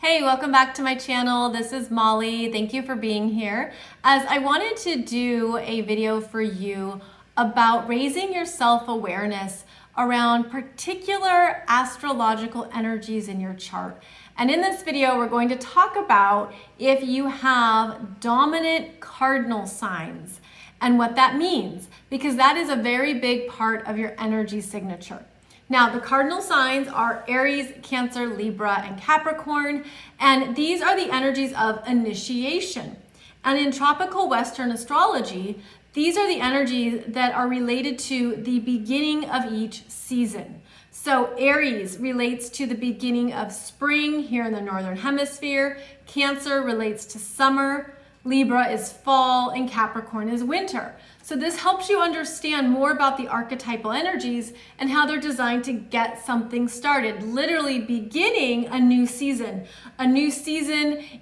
Hey, welcome back to my channel. This is Molly. Thank you for being here. As I wanted to do a video for you about raising your self-awareness around particular astrological energies in your chart. And in this video, we're going to talk about if you have dominant cardinal signs and what that means, because that is a very big part of your energy signature. Now, the cardinal signs are Aries, Cancer, Libra, and Capricorn, and these are the energies of initiation. And in tropical Western astrology, these are the energies that are related to the beginning of each season. So Aries relates to the beginning of spring here in the Northern Hemisphere, Cancer relates to summer, Libra is fall, and Capricorn is winter. So this helps you understand more about the archetypal energies and how they're designed to get something started, literally beginning a new season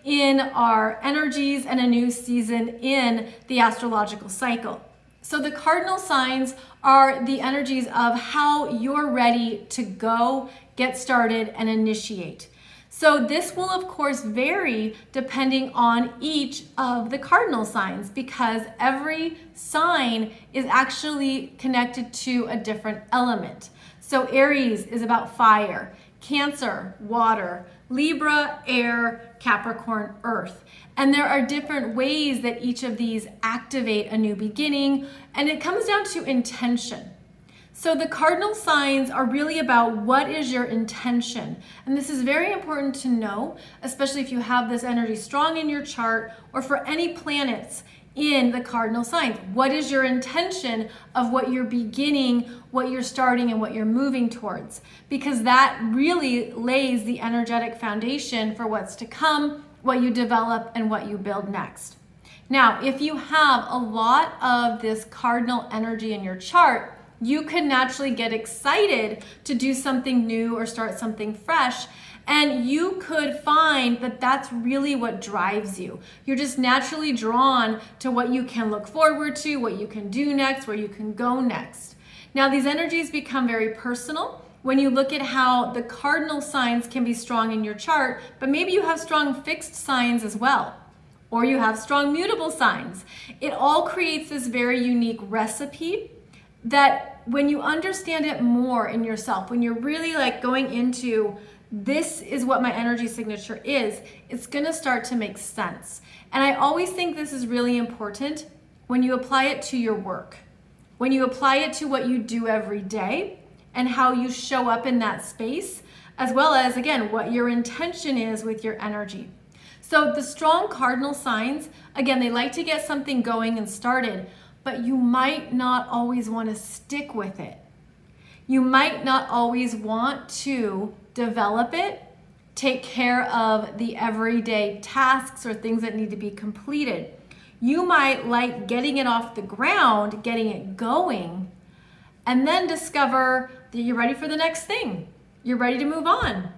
in our energies and a new season in the astrological cycle. So the cardinal signs are the energies of how you're ready to go, get started, and initiate. So this will of course vary depending on each of the cardinal signs, because every sign is actually connected to a different element. So Aries is about fire, Cancer, water, Libra, air, Capricorn, earth. And there are different ways that each of these activate a new beginning, and it comes down to intention. So the cardinal signs are really about what is your intention. And this is very important to know, especially if you have this energy strong in your chart or for any planets in the cardinal signs. What is your intention of what you're beginning, what you're starting, and what you're moving towards? Because that really lays the energetic foundation for what's to come, what you develop, and what you build next. Now, if you have a lot of this cardinal energy in your chart, you can naturally get excited to do something new or start something fresh. And you could find that that's really what drives you. You're just naturally drawn to what you can look forward to, what you can do next, where you can go next. Now, these energies become very personal when you look at how the cardinal signs can be strong in your chart, but maybe you have strong fixed signs as well, or you have strong mutable signs. It all creates this very unique recipe that when you understand it more in yourself, when you're really like going into this is what my energy signature is, it's gonna start to make sense. And I always think this is really important when you apply it to your work, when you apply it to what you do every day and how you show up in that space, as well as, again, what your intention is with your energy. So the strong cardinal signs, again, they like to get something going and started, but you might not always want to stick with it. You might not always want to develop it, take care of the everyday tasks or things that need to be completed. You might like getting it off the ground, getting it going, and then discover that you're ready for the next thing. You're ready to move on.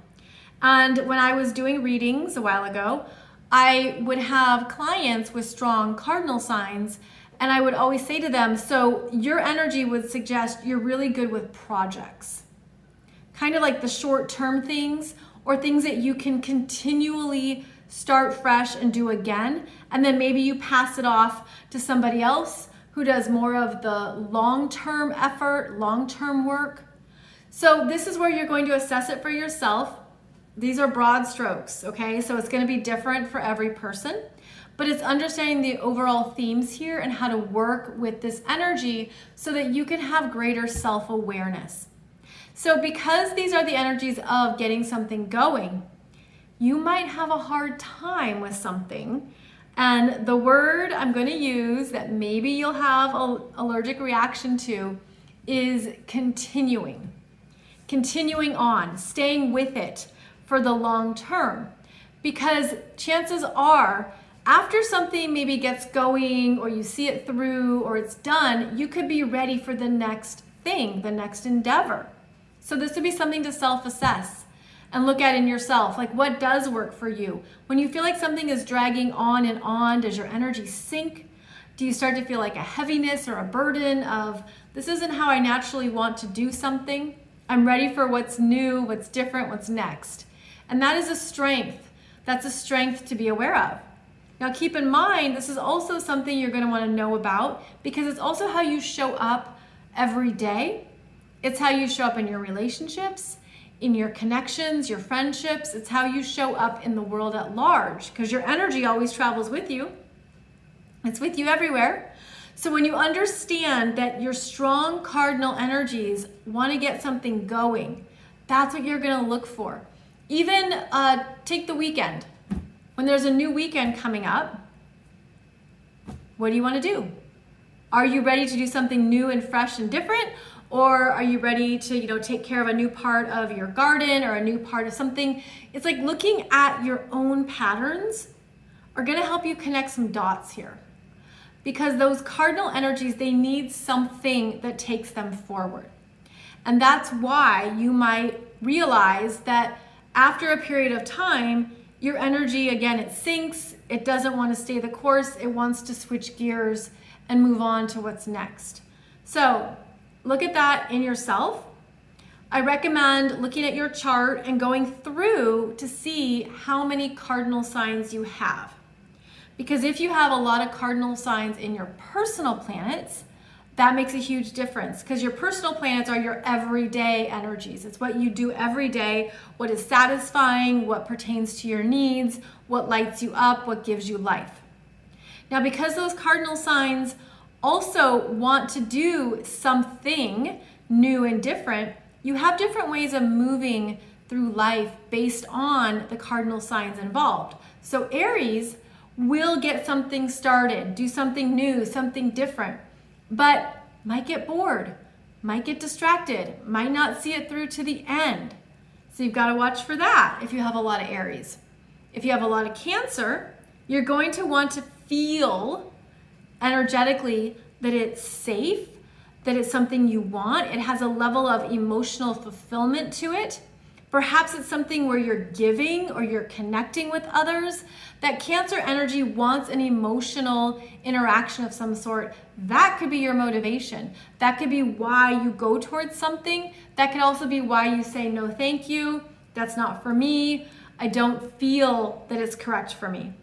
And when I was doing readings a while ago, I would have clients with strong cardinal signs, and I would always say to them, so your energy would suggest you're really good with projects, kind of like the short-term things or things that you can continually start fresh and do again. And then maybe you pass it off to somebody else who does more of the long-term effort, long-term work. So this is where you're going to assess it for yourself. These are broad strokes, okay? So it's going to be different for every person. But it's understanding the overall themes here and how to work with this energy so that you can have greater self-awareness. So because these are the energies of getting something going, you might have a hard time with something. And the word I'm going to use that maybe you'll have an allergic reaction to is continuing. Continuing on, staying with it for the long term. Because chances are, after something maybe gets going or you see it through or it's done, you could be ready for the next thing, the next endeavor. So this would be something to self-assess and look at in yourself, like what does work for you? When you feel like something is dragging on and on, does your energy sink? Do you start to feel like a heaviness or a burden of, this isn't how I naturally want to do something. I'm ready for what's new, what's different, what's next. And that is a strength. That's a strength to be aware of. Now keep in mind, this is also something you're going to want to know about because it's also how you show up every day. It's how you show up in your relationships, in your connections, your friendships. It's how you show up in the world at large because your energy always travels with you. It's with you everywhere. So when you understand that your strong cardinal energies want to get something going, that's what you're going to look for. Even take the weekend. When there's a new weekend coming up, what do you want to do? Are you ready to do something new and fresh and different? Or are you ready to, take care of a new part of your garden or a new part of something? It's like looking at your own patterns are going to help you connect some dots here. Because those cardinal energies, they need something that takes them forward. And that's why you might realize that after a period of time, your energy, again, it sinks, it doesn't want to stay the course, it wants to switch gears and move on to what's next. So look at that in yourself. I recommend looking at your chart and going through to see how many cardinal signs you have. Because if you have a lot of cardinal signs in your personal planets, that makes a huge difference because your personal planets are your everyday energies. It's what you do every day, what is satisfying, what pertains to your needs, what lights you up, what gives you life. Now, because those cardinal signs also want to do something new and different, you have different ways of moving through life based on the cardinal signs involved. So Aries will get something started, do something new, something different, but might get bored, might get distracted, might not see it through to the end. So you've got to watch for that if you have a lot of Aries. If you have a lot of Cancer, you're going to want to feel energetically that it's safe, that it's something you want. It has a level of emotional fulfillment to it. Perhaps it's something where you're giving or you're connecting with others. That Cancer energy wants an emotional interaction of some sort. That could be your motivation. That could be why you go towards something. That could also be why you say, no, thank you. That's not for me. I don't feel that it's correct for me.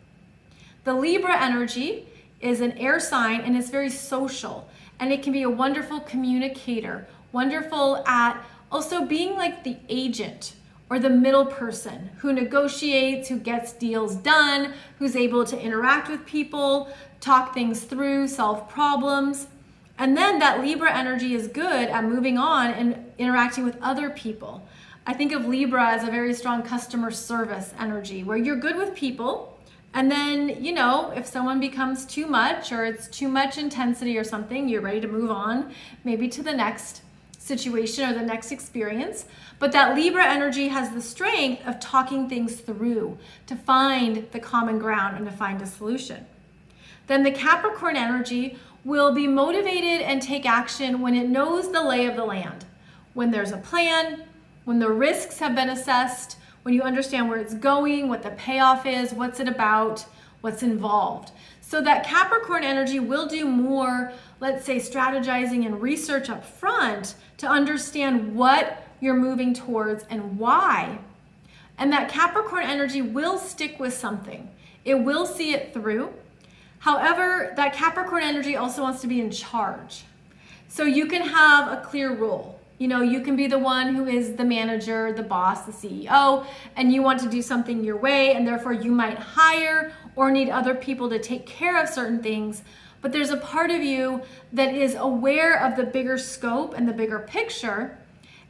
The Libra energy is an air sign and it's very social. And it can be a wonderful communicator, wonderful at also being like the agent or the middle person who negotiates, who gets deals done, who's able to interact with people, talk things through, solve problems. And then that Libra energy is good at moving on and interacting with other people. I think of Libra as a very strong customer service energy where you're good with people. And then, if someone becomes too much or it's too much intensity or something, you're ready to move on, maybe to the next situation or the next experience. But that Libra energy has the strength of talking things through to find the common ground and to find a solution. Then the Capricorn energy will be motivated and take action when it knows the lay of the land, when there's a plan, when the risks have been assessed, when you understand where it's going, what the payoff is, what's it about, what's involved. So that Capricorn energy will do more, let's say, strategizing and research up front to understand what you're moving towards and why. And that Capricorn energy will stick with something. It will see it through. However, that Capricorn energy also wants to be in charge. So you can have a clear role. You can be the one who is the manager, the boss, the CEO, and you want to do something your way, and therefore you might hire or need other people to take care of certain things. But there's a part of you that is aware of the bigger scope and the bigger picture,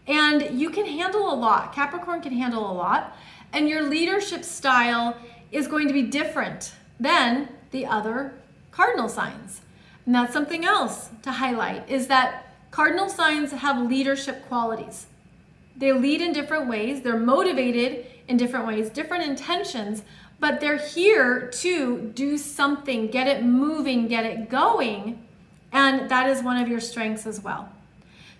and you can handle a lot. Capricorn can handle a lot, and your leadership style is going to be different than the other cardinal signs. And that's something else to highlight, is that cardinal signs have leadership qualities. They lead in different ways. They're motivated in different ways, different intentions, but they're here to do something, get it moving, get it going. And that is one of your strengths as well.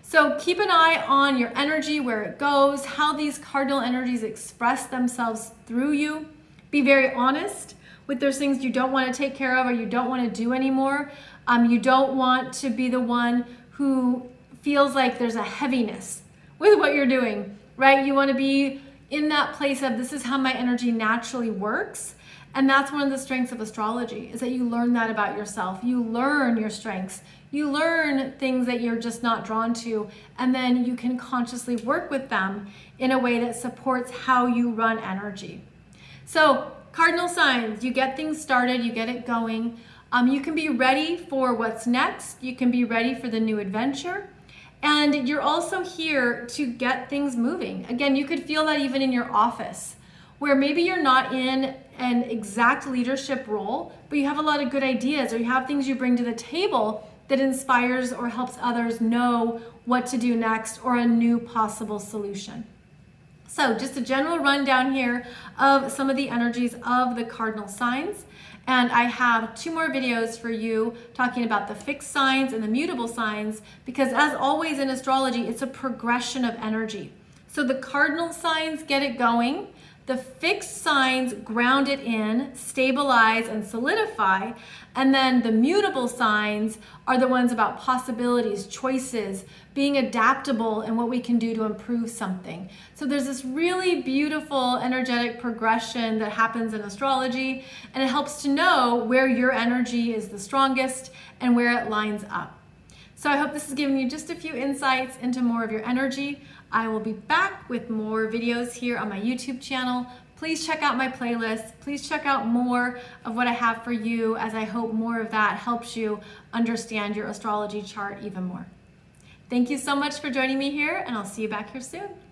So keep an eye on your energy, where it goes, how these cardinal energies express themselves through you. Be very honest with those things you don't want to take care of or you don't want to do anymore. You don't want to be the one who feels like there's a heaviness with what you're doing, right? You want to be, in that place of this is how my energy naturally works. And that's one of the strengths of astrology, is that you learn that about yourself. You learn your strengths. You learn things that you're just not drawn to, and then you can consciously work with them in a way that supports how you run energy. So cardinal signs, you get things started, you get it going. You can be ready for what's next. You can be ready for the new adventure. And you're also here to get things moving. Again, you could feel that even in your office, where maybe you're not in an exact leadership role, but you have a lot of good ideas, or you have things you bring to the table that inspires or helps others know what to do next or a new possible solution. So just a general rundown here of some of the energies of the cardinal signs. And I have 2 more videos for you talking about the fixed signs and the mutable signs, because as always in astrology, it's a progression of energy. So the cardinal signs get it going. The fixed signs ground it in, stabilize and solidify. And then the mutable signs are the ones about possibilities, choices, being adaptable, and what we can do to improve something. So there's this really beautiful energetic progression that happens in astrology, and it helps to know where your energy is the strongest and where it lines up. So I hope this has given you just a few insights into more of your energy. I will be back with more videos here on my YouTube channel. Please check out my playlist. Please check out more of what I have for you, as I hope more of that helps you understand your astrology chart even more. Thank you so much for joining me here, and I'll see you back here soon.